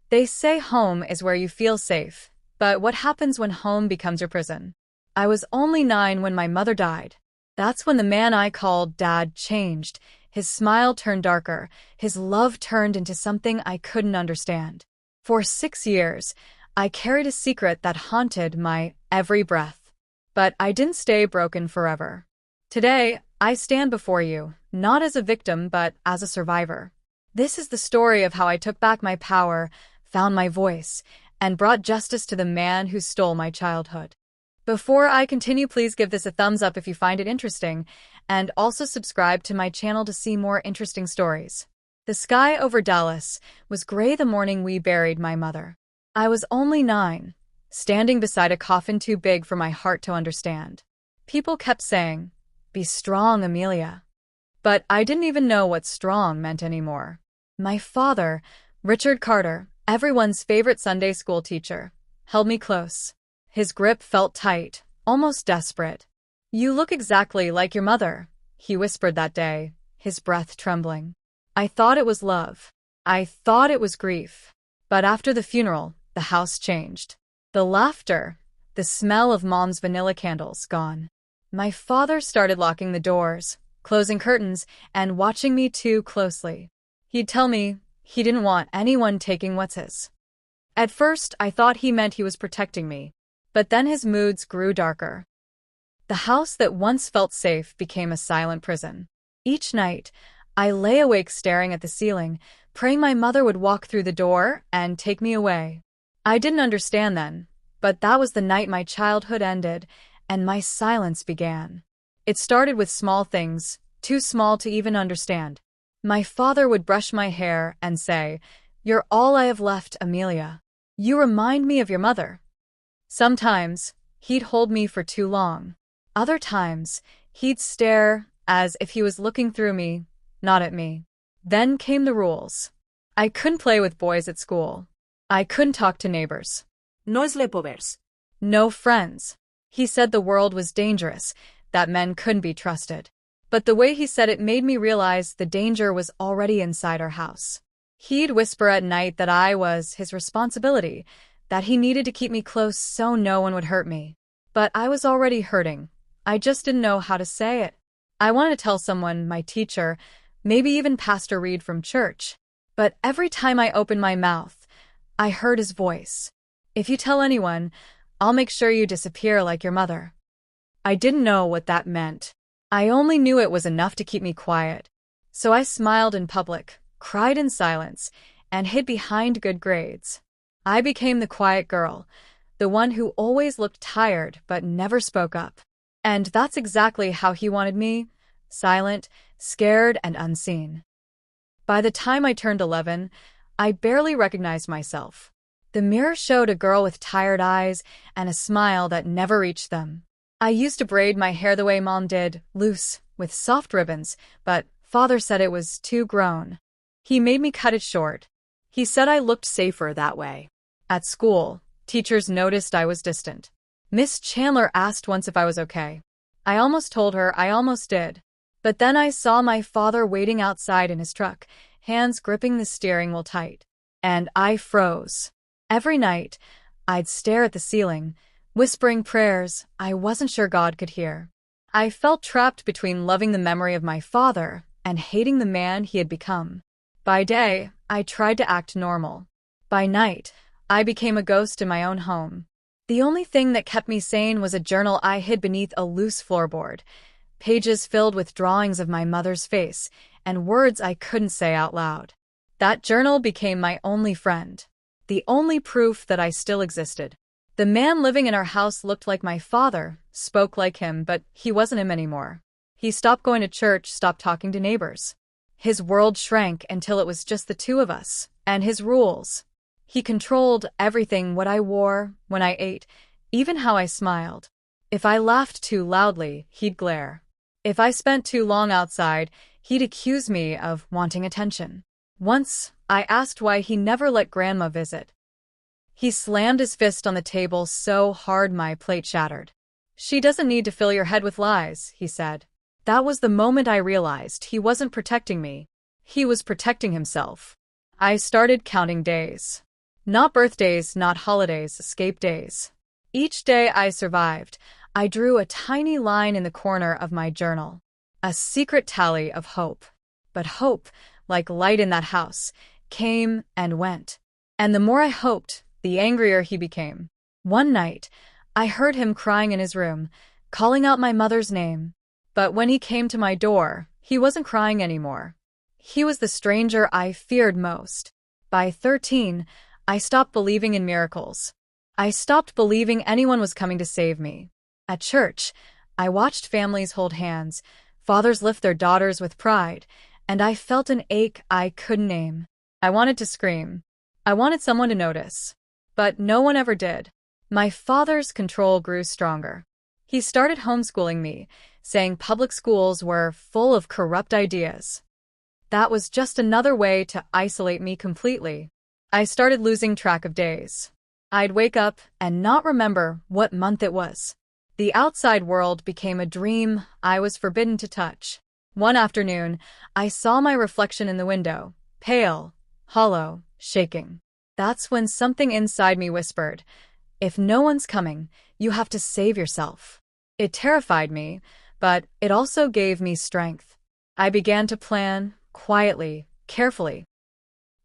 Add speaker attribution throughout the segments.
Speaker 1: They say home is where you feel safe, but what happens when home becomes your prison? I was only 9 when my mother died. That's when the man I called Dad changed. His smile turned darker, his love turned into something I couldn't understand. For 6 years, I carried a secret that haunted my every breath. But I didn't stay broken forever. Today, I stand before you, not as a victim but as a survivor. This is the story of how I took back my power, found my voice, and brought justice to the man who stole my childhood. Before I continue, please give this a thumbs up if you find it interesting, and also subscribe to my channel to see more interesting stories. The sky over Dallas was gray the morning we buried my mother. I was only 9, standing beside a coffin too big for my heart to understand. People kept saying, "Be strong, Amelia." But I didn't even know what strong meant anymore. My father, Richard Carter, everyone's favorite Sunday school teacher, held me close. His grip felt tight, almost desperate. "You look exactly like your mother," he whispered that day, his breath trembling. I thought it was love. I thought it was grief. But after the funeral, the house changed. The laughter, the smell of Mom's vanilla candles gone. My father started locking the doors, closing curtains, and watching me too closely. He'd tell me he didn't want anyone taking what's his. At first, I thought he meant he was protecting me, but then his moods grew darker. The house that once felt safe became a silent prison. Each night, I lay awake staring at the ceiling, praying my mother would walk through the door and take me away. I didn't understand then, but that was the night my childhood ended, and my silence began. It started with small things, too small to even understand. My father would brush my hair and say, "You're all I have left, Amelia. You remind me of your mother." Sometimes, he'd hold me for too long. Other times, he'd stare as if he was looking through me, not at me. Then came the rules. I couldn't play with boys at school. I couldn't talk to neighbors.
Speaker 2: No sleepovers.
Speaker 1: No friends. He said the world was dangerous, that men couldn't be trusted. But the way he said it made me realize the danger was already inside our house. He'd whisper at night that I was his responsibility, that he needed to keep me close so no one would hurt me. But I was already hurting. I just didn't know how to say it. I wanted to tell someone, my teacher, maybe even Pastor Reed from church. But every time I opened my mouth, I heard his voice. "If you tell anyone, I'll make sure you disappear like your mother." I didn't know what that meant. I only knew it was enough to keep me quiet. So I smiled in public, cried in silence, and hid behind good grades. I became the quiet girl, the one who always looked tired but never spoke up. And that's exactly how he wanted me, silent, scared, and unseen. By the time I turned 11, I barely recognized myself. The mirror showed a girl with tired eyes and a smile that never reached them. I used to braid my hair the way Mom did, loose, with soft ribbons, but Father said it was too grown. He made me cut it short. He said I looked safer that way. At school, teachers noticed I was distant. Miss Chandler asked once if I was okay. I almost told her I almost did. But then I saw my father waiting outside in his truck, hands gripping the steering wheel tight. And I froze. Every night, I'd stare at the ceiling, whispering prayers I wasn't sure God could hear. I felt trapped between loving the memory of my father and hating the man he had become. By day, I tried to act normal. By night, I became a ghost in my own home. The only thing that kept me sane was a journal I hid beneath a loose floorboard, pages filled with drawings of my mother's face and words I couldn't say out loud. That journal became my only friend, the only proof that I still existed. The man living in our house looked like my father, spoke like him, but he wasn't him anymore. He stopped going to church, stopped talking to neighbors. His world shrank until it was just the two of us, and his rules. He controlled everything, what I wore, when I ate, even how I smiled. If I laughed too loudly, he'd glare. If I spent too long outside, he'd accuse me of wanting attention. Once, I asked why he never let Grandma visit. He slammed his fist on the table so hard my plate shattered. "She doesn't need to fill your head with lies," he said. That was the moment I realized he wasn't protecting me. He was protecting himself. I started counting days. Not birthdays, not holidays, escape days. Each day I survived, I drew a tiny line in the corner of my journal. A secret tally of hope. But hope, like light in that house, came and went. And the more I hoped, the angrier he became. One night, I heard him crying in his room, calling out my mother's name. But when he came to my door, he wasn't crying anymore. He was the stranger I feared most. By 13, I stopped believing in miracles. I stopped believing anyone was coming to save me. At church, I watched families hold hands, fathers lift their daughters with pride, and I felt an ache I couldn't name. I wanted to scream. I wanted someone to notice. But no one ever did. My father's control grew stronger. He started homeschooling me, saying public schools were full of corrupt ideas. That was just another way to isolate me completely. I started losing track of days. I'd wake up and not remember what month it was. The outside world became a dream I was forbidden to touch. One afternoon, I saw my reflection in the window, pale, hollow, shaking. That's when something inside me whispered, "If no one's coming, you have to save yourself." It terrified me, but it also gave me strength. I began to plan, quietly, carefully.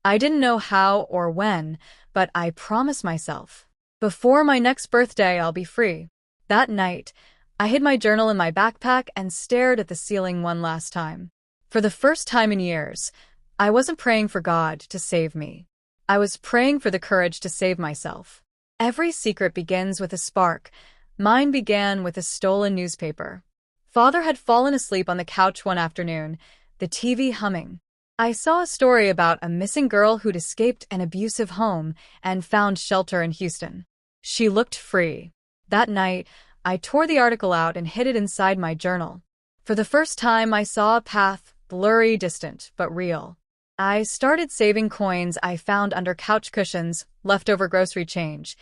Speaker 1: I didn't know how or when, but I promised myself, before my next birthday, I'll be free. That night, I hid my journal in my backpack and stared at the ceiling one last time. For the first time in years, I wasn't praying for God to save me. I was praying for the courage to save myself. Every secret begins with a spark. Mine began with a stolen newspaper. Father had fallen asleep on the couch one afternoon, the TV humming. I saw a story about a missing girl who'd escaped an abusive home and found shelter in Houston. She looked free. That night, I tore the article out and hid it inside my journal. For the first time, I saw a path, blurry, distant, but real. I started saving coins I found under couch cushions, leftover grocery change,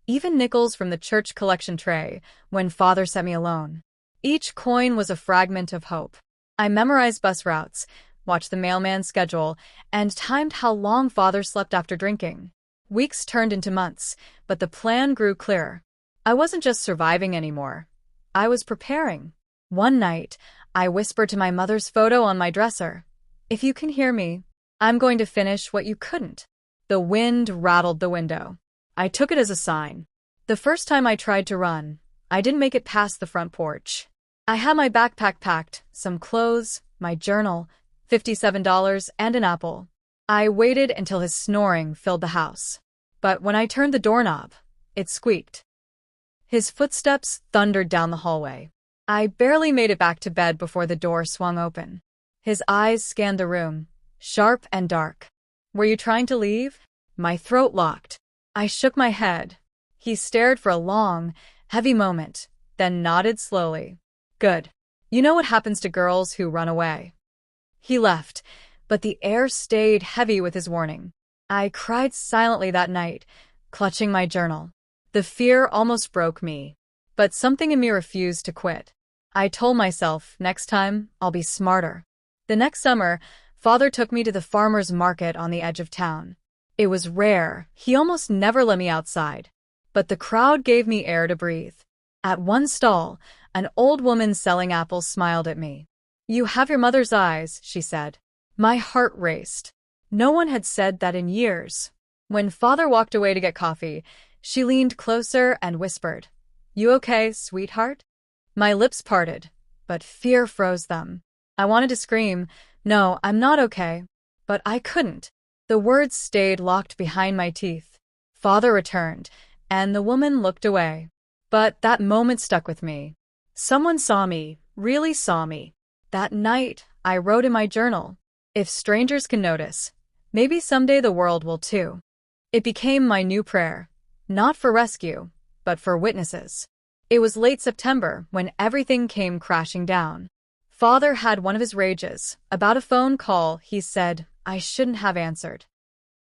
Speaker 1: even nickels from the church collection tray, when Father sent me alone. Each coin was a fragment of hope. I memorized bus routes, watched the mailman's schedule, and timed how long Father slept after drinking. Weeks turned into months, but the plan grew clearer. I wasn't just surviving anymore. I was preparing. One night, I whispered to my mother's photo on my dresser, "If you can hear me, I'm going to finish what you couldn't." The wind rattled the window. I took it as a sign. The first time I tried to run, I didn't make it past the front porch. I had my backpack packed, some clothes, my journal, $57, and an apple. I waited until his snoring filled the house. But when I turned the doorknob, it squeaked. His footsteps thundered down the hallway. I barely made it back to bed before the door swung open. His eyes scanned the room, sharp and dark. "Were you trying to leave?" My throat locked. I shook my head. He stared for a long, heavy moment, then nodded slowly. "Good. You know what happens to girls who run away." He left, but the air stayed heavy with his warning. I cried silently that night, clutching my journal. The fear almost broke me, but something in me refused to quit. I told myself, next time, I'll be smarter. The next summer, Father took me to the farmer's market on the edge of town. It was rare. He almost never let me outside. But the crowd gave me air to breathe. At one stall, an old woman selling apples smiled at me. "You have your mother's eyes," she said. My heart raced. No one had said that in years. When Father walked away to get coffee, she leaned closer and whispered, "You okay, sweetheart?" My lips parted, but fear froze them. I wanted to scream, "No, I'm not okay," but I couldn't. The words stayed locked behind my teeth. Father returned, and the woman looked away. But that moment stuck with me. Someone saw me, really saw me. That night, I wrote in my journal, "If strangers can notice, maybe someday the world will too." It became my new prayer, not for rescue, but for witnesses. It was late September when everything came crashing down. Father had one of his rages, about a phone call he said I shouldn't have answered.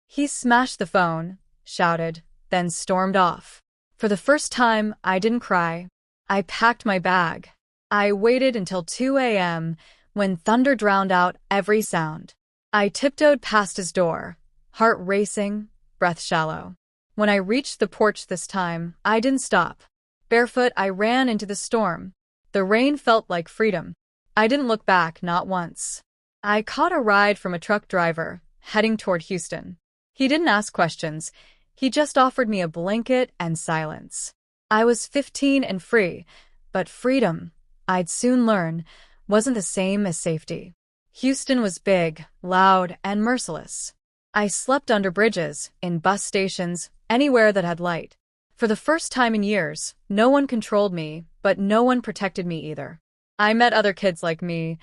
Speaker 1: He smashed the phone, shouted, then stormed off. For the first time, I didn't cry. I packed my bag. I waited until 2 a.m. when thunder drowned out every sound. I tiptoed past his door, heart racing, breath shallow. When I reached the porch this time, I didn't stop. Barefoot, I ran into the storm. The rain felt like freedom. I didn't look back, not once. I caught a ride from a truck driver, heading toward Houston. He didn't ask questions. He just offered me a blanket and silence. I was 15 and free, but freedom, I'd soon learn, wasn't the same as safety. Houston was big, loud, and merciless. I slept under bridges, in bus stations, anywhere that had light. For the first time in years, no one controlled me, but no one protected me either. I met other kids like me,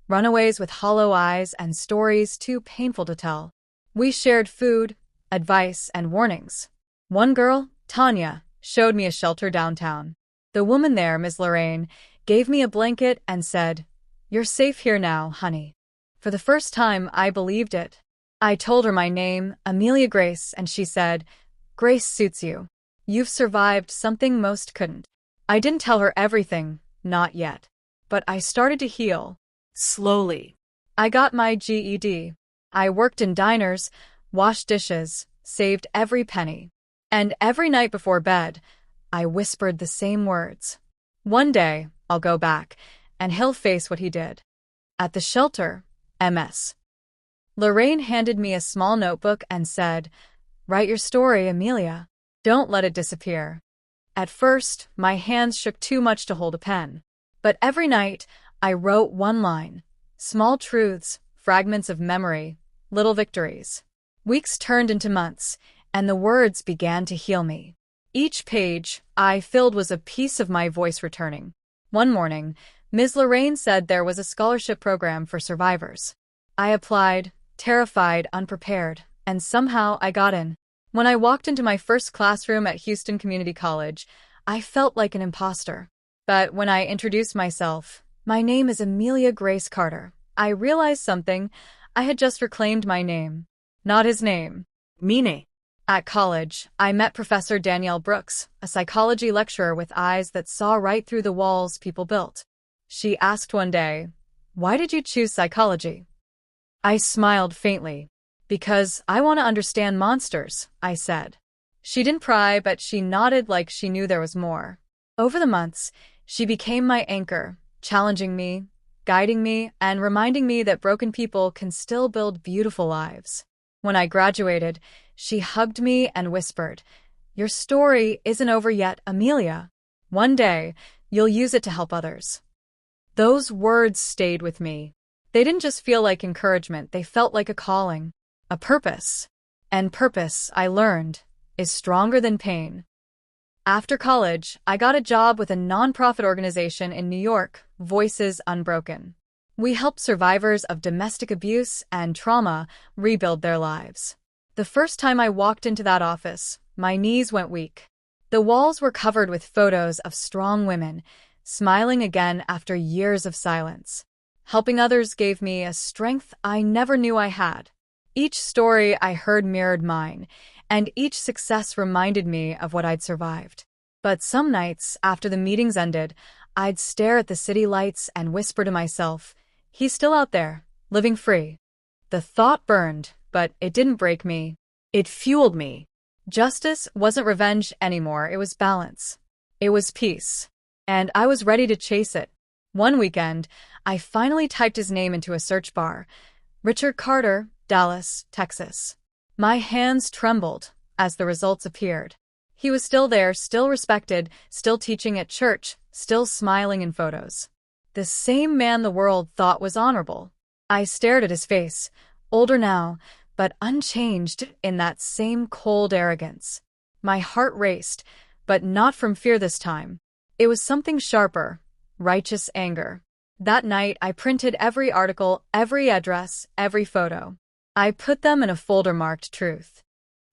Speaker 1: runaways with hollow eyes and stories too painful to tell. We shared food, advice, and warnings. One girl, Tanya, showed me a shelter downtown. The woman there, Ms. Lorraine, gave me a blanket and said, "You're safe here now, honey." For the first time, I believed it. I told her my name, Amelia Grace, and she said, "Grace suits you. You've survived something most couldn't." I didn't tell her everything, not yet. But I started to heal. Slowly. I got my GED. I worked in diners, washed dishes, saved every penny. And every night before bed, I whispered the same words. One day, I'll go back, and he'll face what he did. At the shelter, MS. Lorraine handed me a small notebook and said, "Write your story, Amelia. Don't let it disappear." At first, my hands shook too much to hold a pen. But every night, I wrote one line. Small truths, fragments of memory, little victories. Weeks turned into months, and the words began to heal me. Each page I filled was a piece of my voice returning. One morning, Ms. Lorraine said there was a scholarship program for survivors. I applied, terrified, unprepared, and somehow I got in. When I walked into my first classroom at Houston Community College, I felt like an imposter. But when I introduced myself, "My name is Amelia Grace Carter," I realized something. I had just reclaimed my name. Not his name. Meaning. At college, I met Professor Danielle Brooks, a psychology lecturer with eyes that saw right through the walls people built. She asked one day, "Why did you choose psychology?" I smiled faintly. "Because I want to understand monsters," I said. She didn't pry, but she nodded like she knew there was more. Over the months, she became my anchor, challenging me, guiding me, and reminding me that broken people can still build beautiful lives. When I graduated, she hugged me and whispered, "Your story isn't over yet, Amelia. One day, you'll use it to help others." Those words stayed with me. They didn't just feel like encouragement, they felt like a calling, a purpose. And purpose, I learned, is stronger than pain. After college, I got a job with a nonprofit organization in New York, Voices Unbroken. We helped survivors of domestic abuse and trauma rebuild their lives. The first time I walked into that office, my knees went weak. The walls were covered with photos of strong women, smiling again after years of silence. Helping others gave me a strength I never knew I had. Each story I heard mirrored mine, and each success reminded me of what I'd survived. But some nights, after the meetings ended, I'd stare at the city lights and whisper to myself, "He's still out there, living free." The thought burned, but it didn't break me. It fueled me. Justice wasn't revenge anymore, it was balance. It was peace. And I was ready to chase it. One weekend, I finally typed his name into a search bar. Richard Carter, Dallas, Texas. My hands trembled as the results appeared. He was still there, still respected, still teaching at church, still smiling in photos. The same man the world thought was honorable. I stared at his face, older now, but unchanged in that same cold arrogance. My heart raced, but not from fear this time. It was something sharper, righteous anger. That night, I printed every article, every address, every photo. I put them in a folder marked Truth.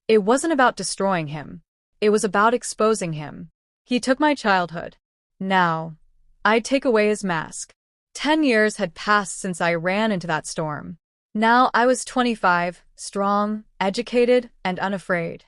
Speaker 1: It wasn't about destroying him. It was about exposing him. He took my childhood. Now, I'd take away his mask. 10 years had passed since I ran into that storm. Now I was 25, strong, educated, and unafraid.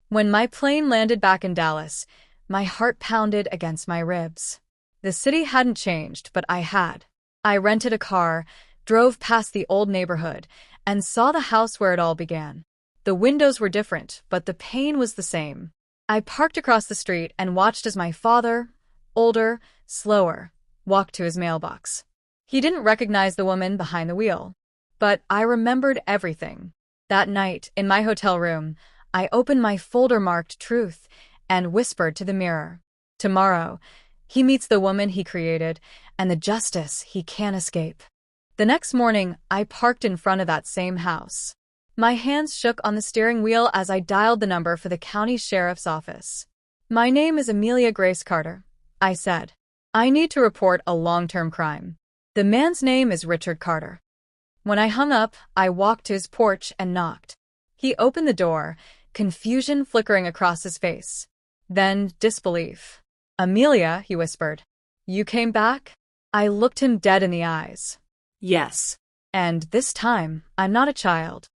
Speaker 1: When my plane landed back in Dallas, my heart pounded against my ribs. The city hadn't changed, but I had. I rented a car, drove past the old neighborhood, and saw the house where it all began. The windows were different, but the pain was the same. I parked across the street and watched as my father, older, slower, walked to his mailbox. He didn't recognize the woman behind the wheel. But I remembered everything. That night, in my hotel room, I opened my folder marked Truth and whispered to the mirror. Tomorrow, he meets the woman he created and the justice he can't escape. The next morning, I parked in front of that same house. My hands shook on the steering wheel as I dialed the number for the county sheriff's office. "My name is Amelia Grace Carter," I said. "I need to report a long-term crime." "The man's name is Richard Carter." When I hung up, I walked to his porch and knocked. He opened the door, confusion flickering across his face. Then disbelief. "Amelia," he whispered. "You came back?" I looked him dead in the eyes.
Speaker 2: "Yes.
Speaker 1: And this time, I'm not a child."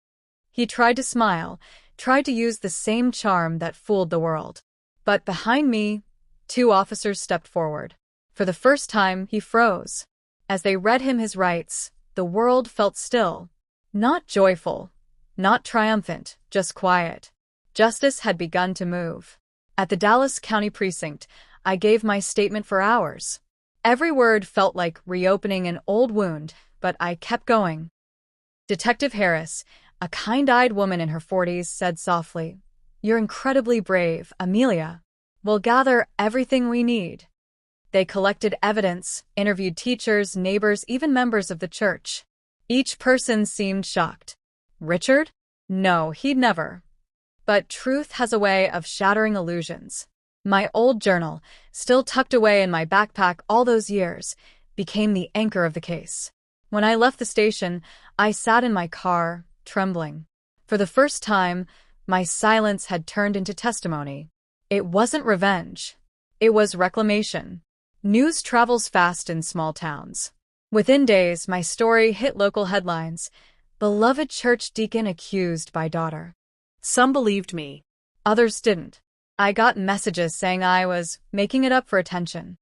Speaker 1: He tried to smile, tried to use the same charm that fooled the world. But behind me, 2 officers stepped forward. For the first time, he froze. As they read him his rights, the world felt still. Not joyful, not triumphant, just quiet. Justice had begun to move. At the Dallas County Precinct, I gave my statement for hours. Every word felt like reopening an old wound, but I kept going. Detective Harris, a kind-eyed woman in her 40s, said softly, "You're incredibly brave, Amelia. We'll gather everything we need." They collected evidence, interviewed teachers, neighbors, even members of the church. Each person seemed shocked. Richard? No, he'd never. But truth has a way of shattering illusions. My old journal, still tucked away in my backpack all those years, became the anchor of the case. When I left the station, I sat in my car, trembling. For the first time, my silence had turned into testimony. It wasn't revenge. It was reclamation. News travels fast in small towns. Within days, my story hit local headlines. Beloved church deacon accused by daughter.
Speaker 2: Some believed me.
Speaker 1: Others didn't. I got messages saying I was making it up for attention.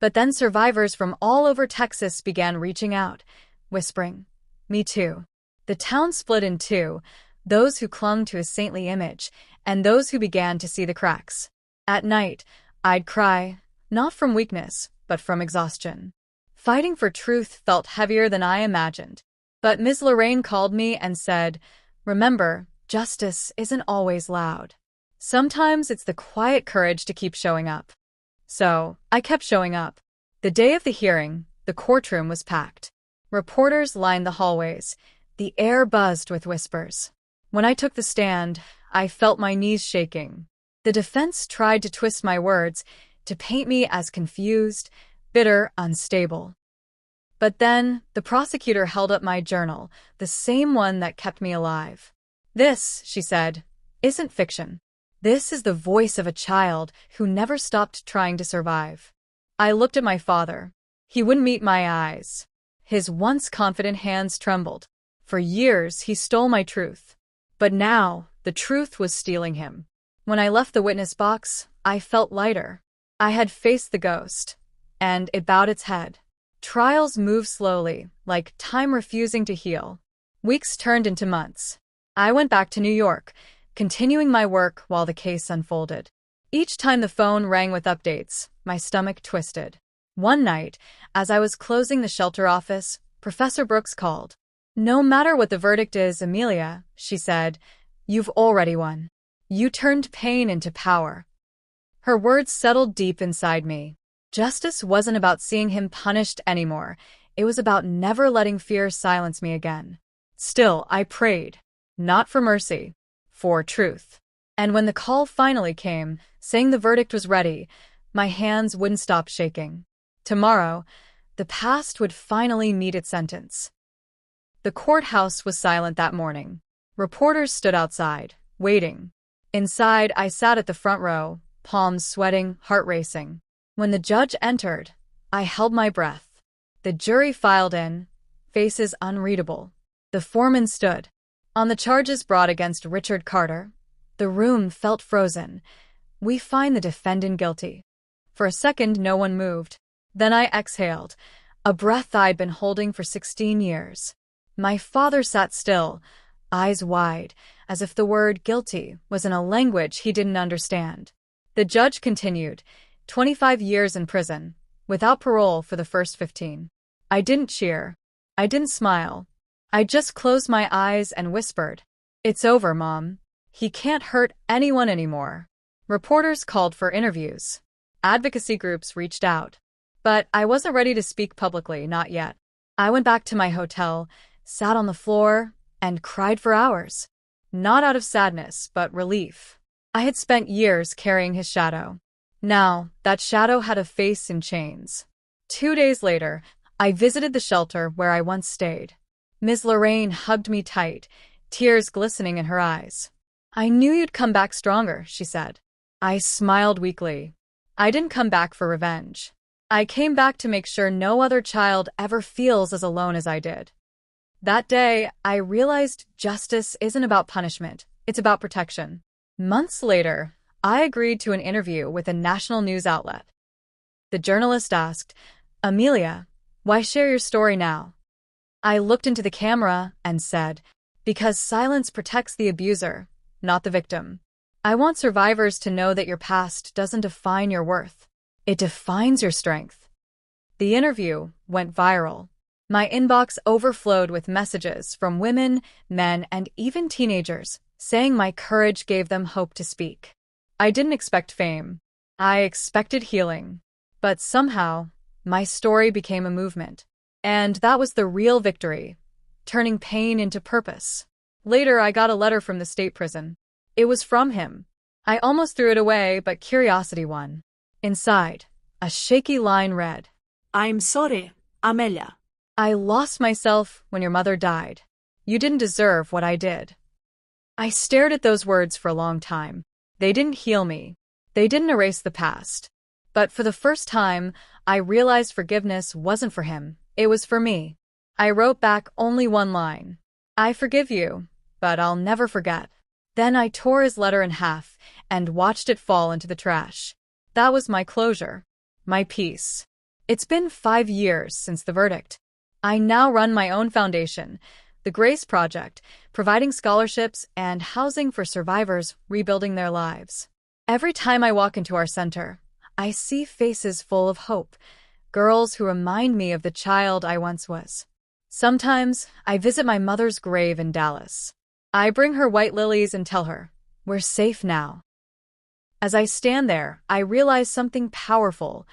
Speaker 1: But then survivors from all over Texas began reaching out, whispering, "Me too." The town split in two, those who clung to a saintly image and those who began to see the cracks. At night, I'd cry, not from weakness, but from exhaustion. Fighting for truth felt heavier than I imagined. But Ms. Lorraine called me and said, "Remember, justice isn't always loud. Sometimes it's the quiet courage to keep showing up." So, I kept showing up. The day of the hearing, the courtroom was packed. Reporters lined the hallways. The air buzzed with whispers. When I took the stand, I felt my knees shaking. The defense tried to twist my words, to paint me as confused, bitter, unstable. But then, the prosecutor held up my journal, the same one that kept me alive. "This," she said, "isn't fiction. This is the voice of a child who never stopped trying to survive." I looked at my father. He wouldn't meet my eyes. His once confident hands trembled. For years, he stole my truth. But now, the truth was stealing him. When I left the witness box, I felt lighter. I had faced the ghost, and it bowed its head. Trials moved slowly, like time refusing to heal. Weeks turned into months. I went back to New York, continuing my work while the case unfolded. Each time the phone rang with updates, my stomach twisted. One night, as I was closing the shelter office, Professor Brooks called. "No matter what the verdict is, Amelia," she said, "you've already won. You turned pain into power." Her words settled deep inside me. Justice wasn't about seeing him punished anymore. It was about never letting fear silence me again. Still, I prayed. Not for mercy. For truth. And when the call finally came, saying the verdict was ready, my hands wouldn't stop shaking. Tomorrow, the past would finally meet its sentence. The courthouse was silent that morning. Reporters stood outside, waiting. Inside, I sat at the front row, palms sweating, heart racing. When the judge entered, I held my breath. The jury filed in, faces unreadable. The foreman stood. On the charges brought against Richard Carter, the room felt frozen. "We find the defendant guilty." For a second, no one moved. Then I exhaled, a breath I'd been holding for 16 years. My father sat still, eyes wide, as if the word guilty was in a language he didn't understand. The judge continued, 25 years in prison, without parole for the first 15. I didn't cheer. I didn't smile. I just closed my eyes and whispered, "It's over, Mom. He can't hurt anyone anymore." Reporters called for interviews. Advocacy groups reached out. But I wasn't ready to speak publicly, not yet. I went back to my hotel, sat on the floor, and cried for hours. Not out of sadness, but relief. I had spent years carrying his shadow. Now, that shadow had a face in chains. 2 days later, I visited the shelter where I once stayed. Ms. Lorraine hugged me tight, tears glistening in her eyes. "I knew you'd come back stronger," she said. I smiled weakly. I didn't come back for revenge. I came back to make sure no other child ever feels as alone as I did. That day, I realized justice isn't about punishment, it's about protection. Months later, I agreed to an interview with a national news outlet. The journalist asked, "Amelia, why share your story now?" I looked into the camera and said, "Because silence protects the abuser, not the victim. I want survivors to know that your past doesn't define your worth. It defines your strength." The interview went viral. My inbox overflowed with messages from women, men, and even teenagers, saying my courage gave them hope to speak. I didn't expect fame. I expected healing. But somehow, my story became a movement. And that was the real victory, turning pain into purpose. Later, I got a letter from the state prison. It was from him. I almost threw it away, but curiosity won. Inside, a shaky line read,
Speaker 2: "I'm sorry, Amelia.
Speaker 1: I lost myself when your mother died. You didn't deserve what I did." I stared at those words for a long time. They didn't heal me. They didn't erase the past. But for the first time, I realized forgiveness wasn't for him. It was for me. I wrote back only one line. "I forgive you, but I'll never forget." Then I tore his letter in half and watched it fall into the trash. That was my closure, my peace. It's been 5 years since the verdict. I now run my own foundation, the Grace Project, providing scholarships and housing for survivors rebuilding their lives. Every time I walk into our center, I see faces full of hope, girls who remind me of the child I once was. Sometimes I visit my mother's grave in Dallas. I bring her white lilies and tell her, "We're safe now." As I stand there, I realize something powerful.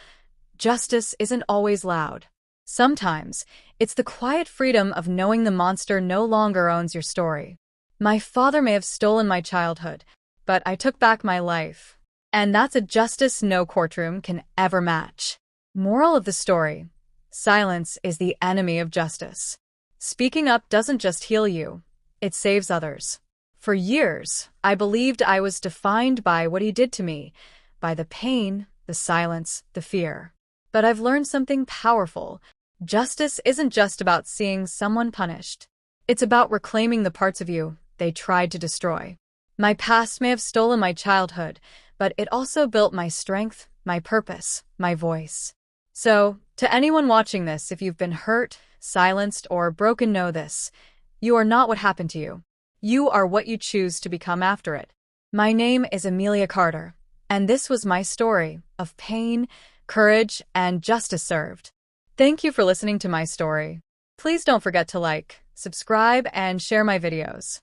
Speaker 1: Justice isn't always loud. Sometimes, it's the quiet freedom of knowing the monster no longer owns your story. My father may have stolen my childhood, but I took back my life. And that's a justice no courtroom can ever match. Moral of the story: silence is the enemy of justice. Speaking up doesn't just heal you, it saves others. For years, I believed I was defined by what he did to me, by the pain, the silence, the fear. But I've learned something powerful. Justice isn't just about seeing someone punished. It's about reclaiming the parts of you they tried to destroy. My past may have stolen my childhood, but it also built my strength, my purpose, my voice. So, to anyone watching this, if you've been hurt, silenced, or broken, know this: you are not what happened to you. You are what you choose to become after it. My name is Amelia Carter, and this was my story of pain, courage, and justice served. Thank you for listening to my story. Please don't forget to like, subscribe, and share my videos.